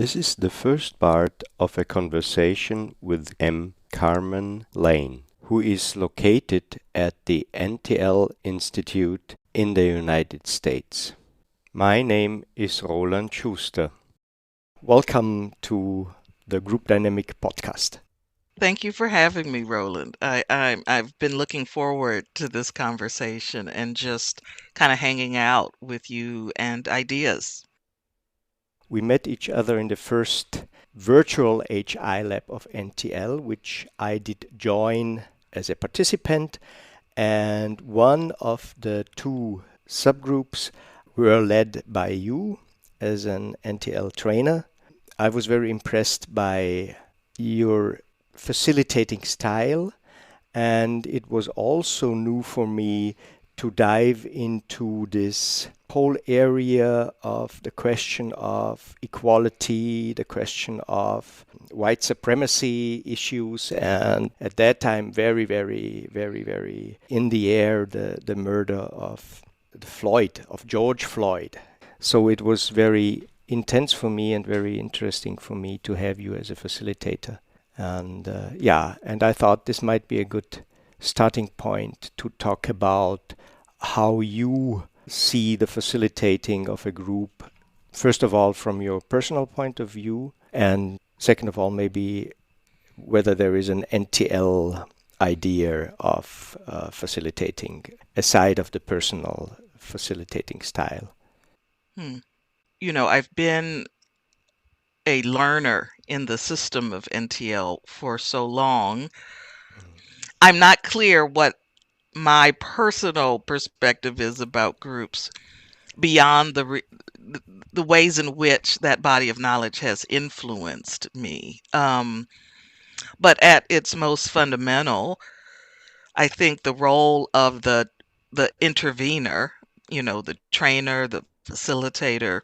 This is the first part of a conversation with Carmen Lane, who is located at the NTL Institute in the United States. My name is Roland Schuster. Welcome to the Group Dynamic podcast. Thank you for having me, Roland. I've been looking forward to this conversation and just kind of hanging out with you and ideas. We met each other in the first virtual HI lab of NTL, which I did join as a participant, and one of the two subgroups were led by you as an NTL trainer. I was very impressed by your facilitating style, and it was also new for me to dive into this whole area of the question of equality, the question of white supremacy issues, and at that time very in the air the murder of George Floyd. So it was very intense for me and very interesting for me to have you as a facilitator. And and I thought this might be a good starting point to talk about how you see the facilitating of a group, first of all, from your personal point of view, and second of all, maybe whether there is an NTL idea of facilitating aside of the personal facilitating style. I've been a learner in the system of NTL for so long. I'm not clear what my personal perspective is about groups beyond the ways in which that body of knowledge has influenced me. But at its most fundamental, I think the role of the intervener, the trainer, the facilitator,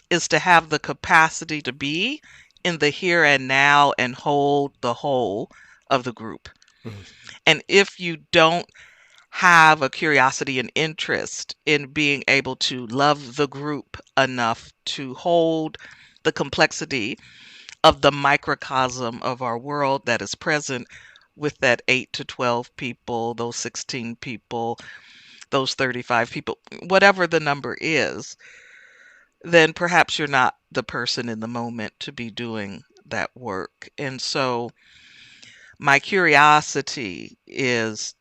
is to have the capacity to be in the here and now and hold the whole of the group. Mhm. And if you don't have a curiosity and interest in being able to love the group enough to hold the complexity of the microcosm of our world that is present with that 8 to 12 people, those 16 people, those 35 people, whatever the number is, then perhaps you're not the person in the moment to be doing that work. And so my curiosity is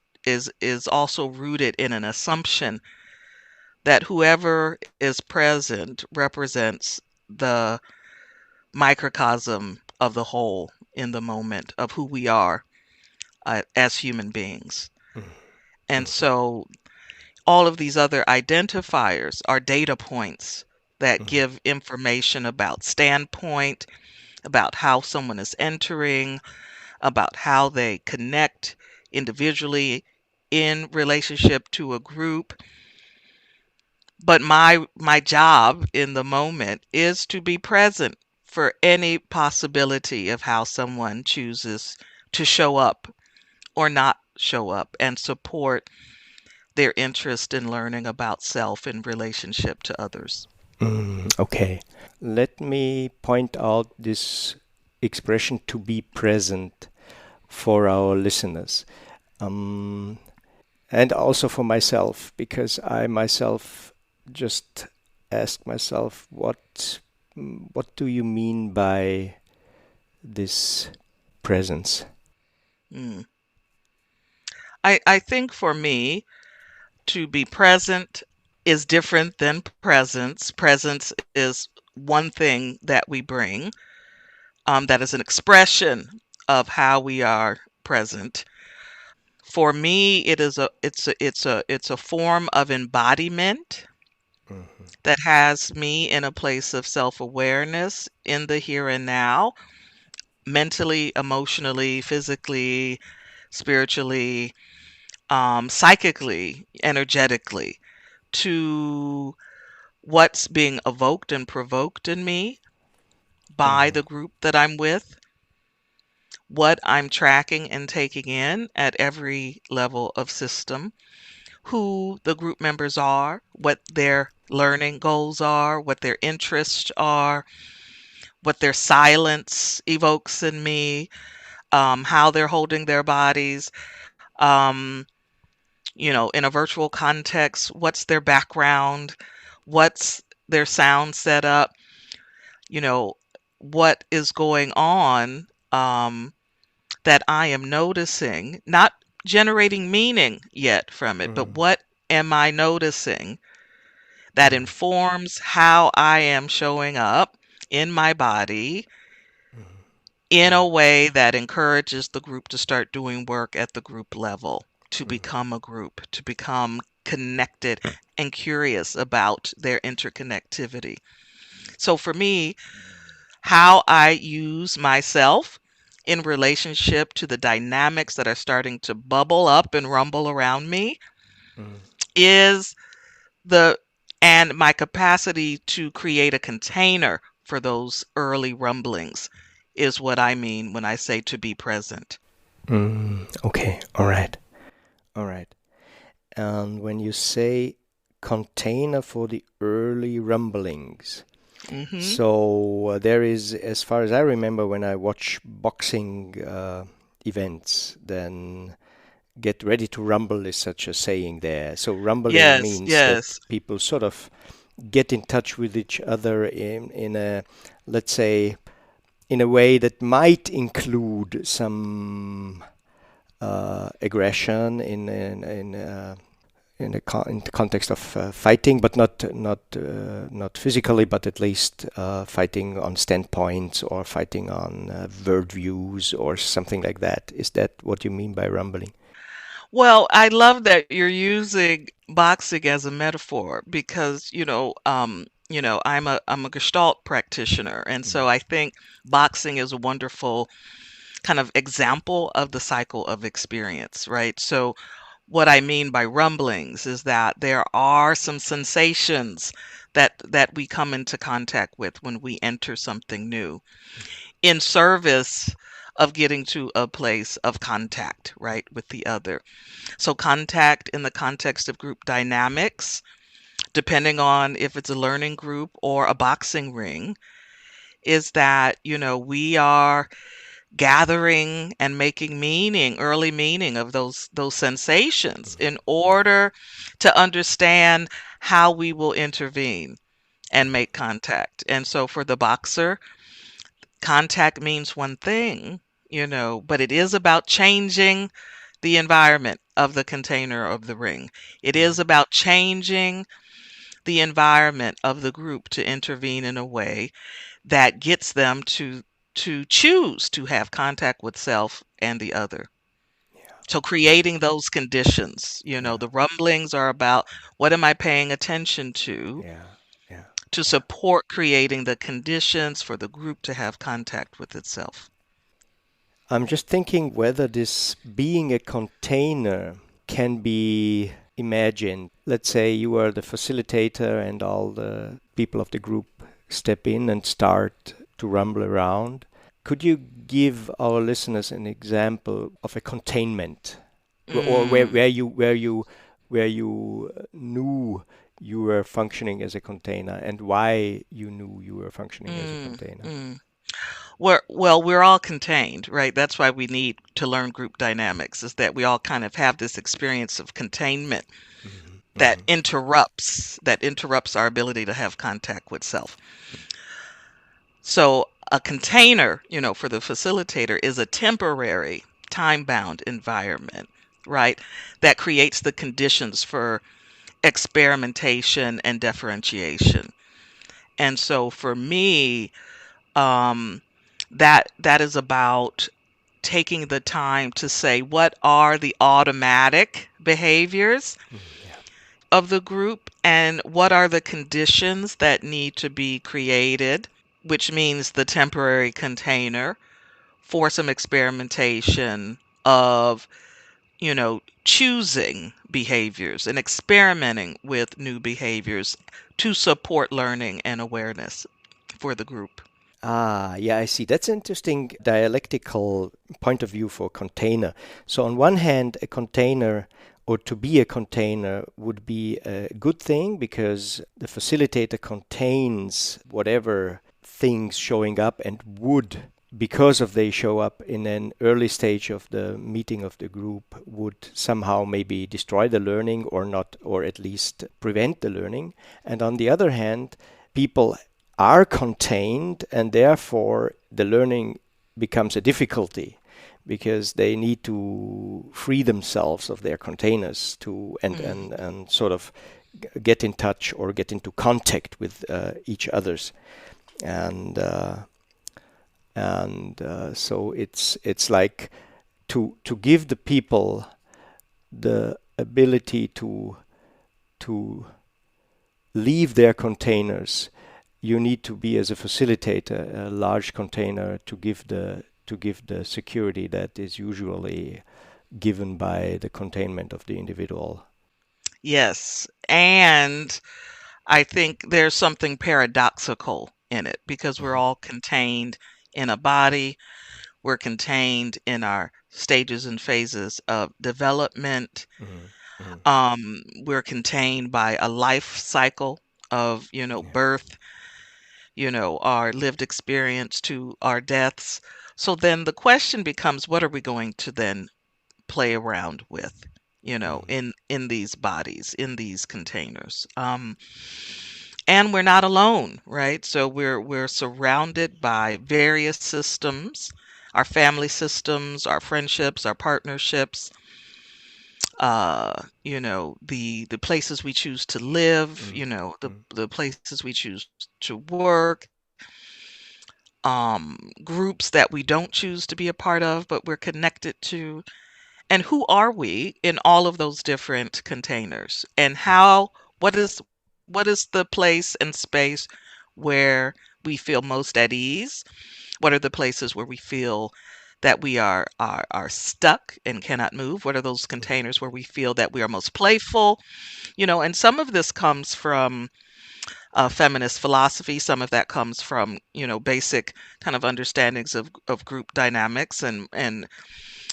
also rooted in an assumption that whoever is present represents the microcosm of the whole in the moment of who we are as human beings. And so all of these other identifiers are data points that give information about standpoint, about how someone is entering, about how they connect individually in relationship to a group. But my job in the moment is to be present for any possibility of how someone chooses to show up or not show up and support their interest in learning about self in relationship to others. Okay. Let me point out this expression to be present for our listeners. And also for myself, because I myself just ask myself, what do you mean by this presence? Mm. I think for me, to be present is different than presence. Presence is one thing that we bring, that is an expression of how we are present. For me, it's a form of embodiment that has me in a place of self-awareness in the here and now, mentally, emotionally, physically, spiritually, psychically, energetically, to what's being evoked and provoked in me by the group that I'm with, what I'm tracking and taking in at every level of system, who the group members are, what their learning goals are, what their interests are, what their silence evokes in me, how they're holding their bodies, um, in a virtual context, what's their background, what's their sound setup, you know, what is going on, that I am noticing, not generating meaning yet from it, but Mm, what am I noticing that mm, informs how I am showing up in my body mm, in mm, a way that encourages the group to start doing work at the group level, to mm, become a group, to become connected and curious about their interconnectivity. So for me, how I use myself in relationship to the dynamics that are starting to bubble up and rumble around me mm. is the and my capacity to create a container for those early rumblings is what I mean when I say to be present. Okay, all right, all right. And when you say container for the early rumblings, Mhm. so there is, as far as I remember, when I watch boxing events, then get ready to rumble is such a saying there. So rumbling Yes, means that yes. people sort of get in touch with each other in a, let's say, in a way that might include some aggression in the context of fighting, but not physically, but at least fighting on standpoints or fighting on word views or something like that. Is that what you mean by rumbling? Well, I love that you're using boxing as a metaphor because, I'm a Gestalt practitioner, and Mm, so I think boxing is a wonderful kind of example of the cycle of experience, right? So what I mean by rumblings is that there are some sensations that we come into contact with when we enter something new in service of getting to a place of contact, right, with the other. So contact in the context of group dynamics, depending on if it's a learning group or a boxing ring, is that, we are gathering and making meaning, early meaning of those sensations in order to understand how we will intervene and make contact. And so for the boxer, contact means one thing, but it is about changing the environment of the container of the ring. It mm, is about changing the environment of the group to intervene in a way that gets them to choose to have contact with self and the other. yeah, So yeah, creating those conditions, yeah, the rumblings are about what am I paying attention yeah, yeah, to yeah. support creating the conditions for the group to have contact with itself. I'm just thinking whether this being a container can be imagined. Let's say you are the facilitator and all the people of the group step in and start to rumble around. Could you give our listeners an example of a containment, or Mm, where you knew you were functioning as a container and why you knew you were functioning as a mm, container? mm. We're all contained, right? That's why we need to learn group dynamics, is that we all kind of have this experience of containment Hmm, that hmm, interrupts our ability to have contact with self. So a container, for the facilitator is a temporary, time-bound environment, right? That creates the conditions for experimentation and differentiation. And so for me, um, that is about taking the time to say what are the automatic behaviors yeah. of the group and what are the conditions that need to be created, which means the temporary container for some experimentation of, choosing behaviors and experimenting with new behaviors to support learning and awareness for the group. Ah, yeah, I see. That's an interesting dialectical point of view for container. So on one hand, a container or to be a container would be a good thing because the facilitator contains whatever things showing up and would, because of they show up in an early stage of the meeting of the group, would somehow maybe destroy the learning or not, or at least prevent the learning. And on the other hand, people are contained, and therefore the learning becomes a difficulty because they need to free themselves of their containers to and sort of get in touch or get into contact with each others, and so it's like to give the people the ability to leave their containers. You need to be, as a facilitator, a large container to give the security that is usually given by the containment of the individual. Yes. And I think there's something paradoxical in it because we're Mhm. all contained in a body. We're contained in our stages and phases of development. Mhm. Mhm. We're contained by a life cycle of, Yeah. birth, our lived experience to our deaths. So then the question becomes, what are we going to then play around with, Mhm. in these bodies, in these containers? And we're not alone, right? So we're surrounded by various systems, our family systems, our friendships, our partnerships, the places we choose to live, Mhm. Mhm. the places we choose to work, groups that we don't choose to be a part of, but we're connected to. And who are we in all of those different containers? And what is the place and space where we feel most at ease? What are the places where we feel that we are stuck and cannot move? What are those Mhm. containers where we feel that we are most playful? And some of this comes from feminist philosophy. Some of that comes from, basic kind of understandings of group dynamics and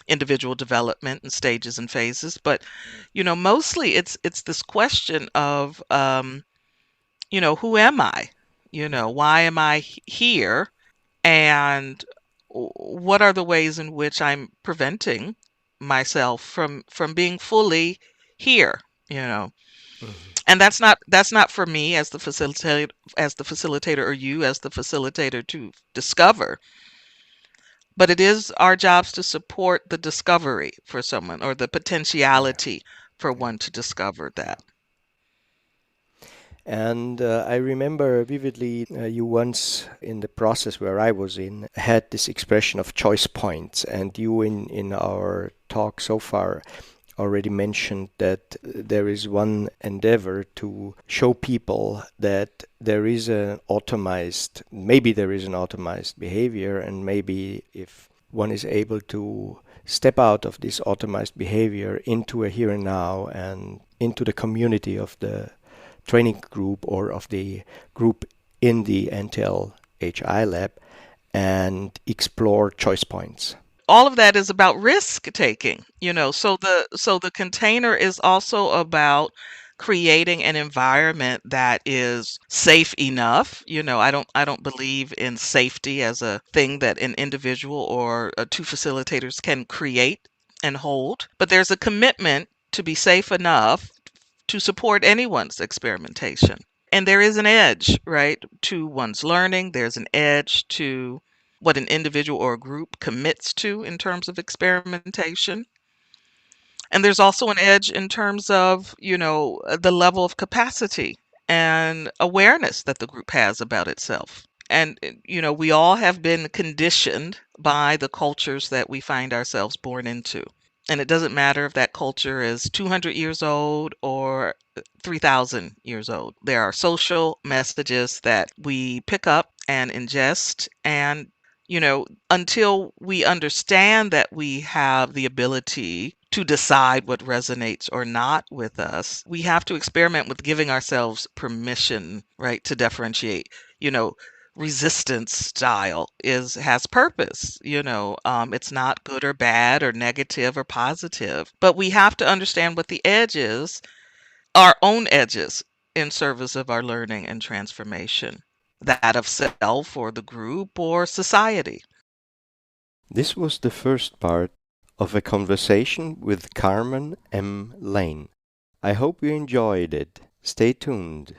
individual development and stages and phases. But, mostly it's this question of, who am I? Yeah. Why am I here? And what are the ways in which I'm preventing myself from being fully here? You know, Mhm. and that's not for me as the facilitator or you as the facilitator to discover, but it is our jobs to support the discovery for someone or the Yeah. potentiality for Yeah. one to discover that. And I remember vividly you once, in the process where I was in, had this expression of choice points. And you, in our talk so far, already mentioned that there is one endeavor to show people that maybe there is an automized behavior, and maybe if one is able to step out of this automized behavior into a here and now and into the community of the training group or of the group in the NTL HI lab and explore choice points. All of that is about risk taking, so the container is also about creating an environment that is safe enough. I don't believe in safety as a thing that an individual or two facilitators can create and hold, but there's a commitment to be safe enough to support anyone's experimentation. And there is an edge, right, to one's learning. There's an edge to what an individual or a group commits to in terms of experimentation. And there's also an edge in terms of, the level of capacity and awareness that the group has about itself. And, we all have been conditioned by the cultures that we find ourselves born into. And it doesn't matter if that culture is 200 years old or 3,000 years old. There are social messages that we pick up and ingest. And, until we understand that we have the ability to decide what resonates or not with us, we have to experiment with giving ourselves permission, right, to differentiate. You know, resistance style has purpose. It's not good or bad or negative or positive, but we have to understand what the edge is, our own edges, in service of our learning and transformation. that of self or the group or society. This was the first part of a conversation with Carmen M. Lane. I hope you enjoyed it. Stay tuned.